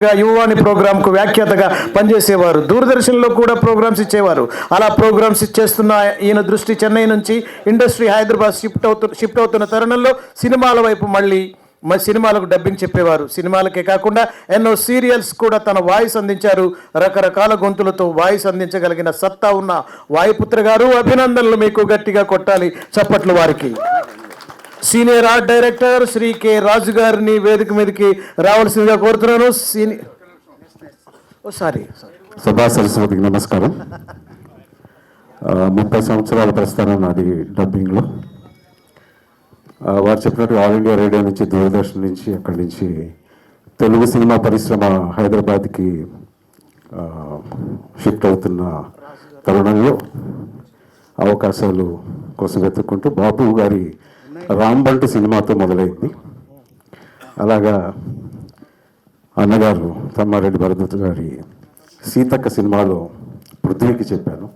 యువవాణి ప్రోగ్రాంకు వ్యాఖ్యాతగా పనిచేసేవారు. దూరదర్శన్లో కూడా ప్రోగ్రామ్స్ ఇచ్చేవారు. అలా ప్రోగ్రామ్స్ ఇచ్చేస్తున్న ఈయన దృష్టి చెన్నై నుంచి ఇండస్ట్రీ హైదరాబాద్ షిఫ్ట్ అవుతున్న తరుణంలో సినిమాల వైపు మళ్ళీ సినిమాలకు డబ్బింగ్ చెప్పేవారు. సినిమాలకే కాకుండా ఎన్నో సీరియల్స్ కూడా తన వాయిస్ అందించారు. రకరకాల గొంతులతో వాయిస్ అందించగలిగిన సత్తా ఉన్న వాయుపుత్ర గారు, అభినందనలు మీకు, గట్టిగా కొట్టాలి చప్పట్లు వారికి. Senior art director Shri K Raju గారిని వేదిక మీదకి రావాల్సిందిగా కోరుతున్నాను. సభా సరస్వతికి నమస్కారం. 30 సంవత్సరాల ప్రస్థానం నాది డబ్బింగ్లో. వారు చెప్పినట్టు ఆల్ ఇండియా రేడియో నుంచి, దూరదర్శన్ నుంచి, అక్కడి నుంచి తెలుగు సినిమా పరిశ్రమ హైదరాబాద్కి షిఫ్ట్ అవుతున్న తరుణంలో అవకాశాలు కోసం వెతుక్కుంటూ బాబు గారి రాంబంటు సినిమాతో మొదలైంది. అలాగా అన్నగారు తమ్మారెడ్డి భరద్వాజ్ గారి సీతక్క సినిమాలో పృథ్వీకి చెప్పాను.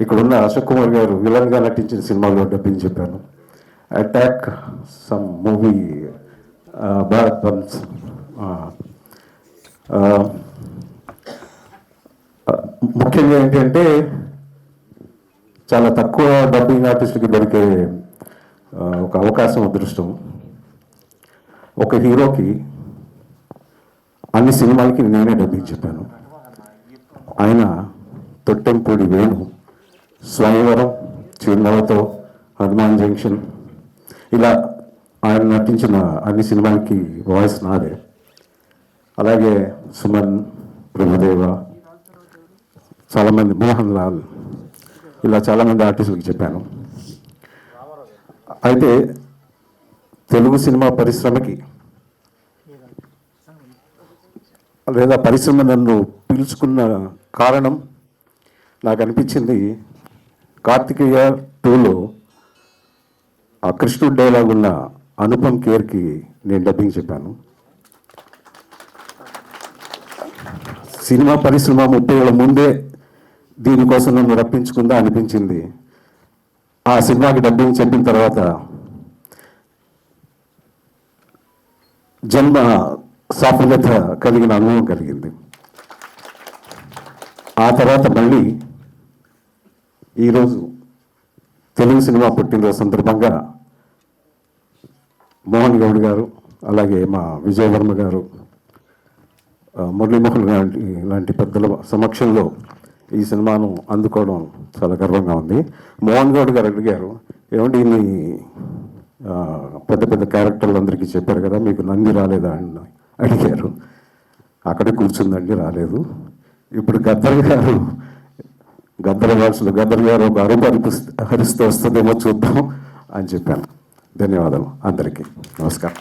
ఇక్కడున్న అశోక్ కుమార్ గారు విలన్గా నటించిన సినిమాలో డబ్బింగ్ చెప్పాను. అటాక్ సమ్ మూవీ భారత్ బంద్. ముఖ్యంగా ఏంటంటే చాలా తక్కువ డబ్బింగ్ ఆర్టిస్టులకి దొరికే ఒక అవకాశం, అదృష్టం. ఒక హీరోకి అన్ని సినిమాలకి నేనే డబ్బింగ్ చెప్పాను. ఆయన తొట్టెంపూడి వేణు, స్వయంవరం, చిరునవ్వుతో, హనుమాన్ జంక్షన్, ఇలా ఆయన నటించిన అన్ని సినిమాలకి వాయిస్ నాదే. అలాగే సుమన్, ప్రభుదేవ, చాలామంది, మోహన్ లాల్, ఇలా చాలామంది ఆర్టిస్టులకి చెప్పాను. అయితే తెలుగు సినిమా పరిశ్రమకి లేదా పరిశ్రమ నన్ను పిలుచుకున్న కారణం నాకు అనిపించింది, కార్తికేయ 2లో ఆ కృష్ణుడు డైలాగ్ ఉన్న అనుపమ్ ఖేర్కి నేను డబ్బింగ్ చెప్పాను. సినిమా పరిశ్రమ 30 ఏళ్ళ ముందే దీనికోసం నన్ను రప్పించుకుందా అనిపించింది. ఆ సినిమాకి డబ్బింగ్ చెప్పిన తర్వాత జన్మ సాఫల్యత కలిగిన అనుభవం కలిగింది. ఆ తర్వాత మళ్ళీ ఈరోజు తెలుగు సినిమా పుట్టినరోజు సందర్భంగా మోహన్ గౌడ్ గారు, అలాగే మా విజయవర్మ గారు, మురళీమోహన్ లాంటి పెద్దల సమక్షంలో ఈ సినిమాను అందుకోవడం చాలా గర్వంగా ఉంది. మోహన్ గౌడ్ గారు అడిగారు, ఏమంటే ఇన్ని పెద్ద పెద్ద క్యారెక్టర్లు అందరికీ చెప్పారు కదా, మీకు నంది రాలేదా అని అడిగారు. అక్కడే కూర్చుందండి, రాలేదు. ఇప్పుడు గద్దర్ గారు, గద్దర్ వాల్స్లో గద్దర్ గారు ఒక అరుపు హరిస్తూ వస్తుందేమో చూద్దాం అని చెప్పాను. ధన్యవాదాలు అందరికీ. నమస్కారం.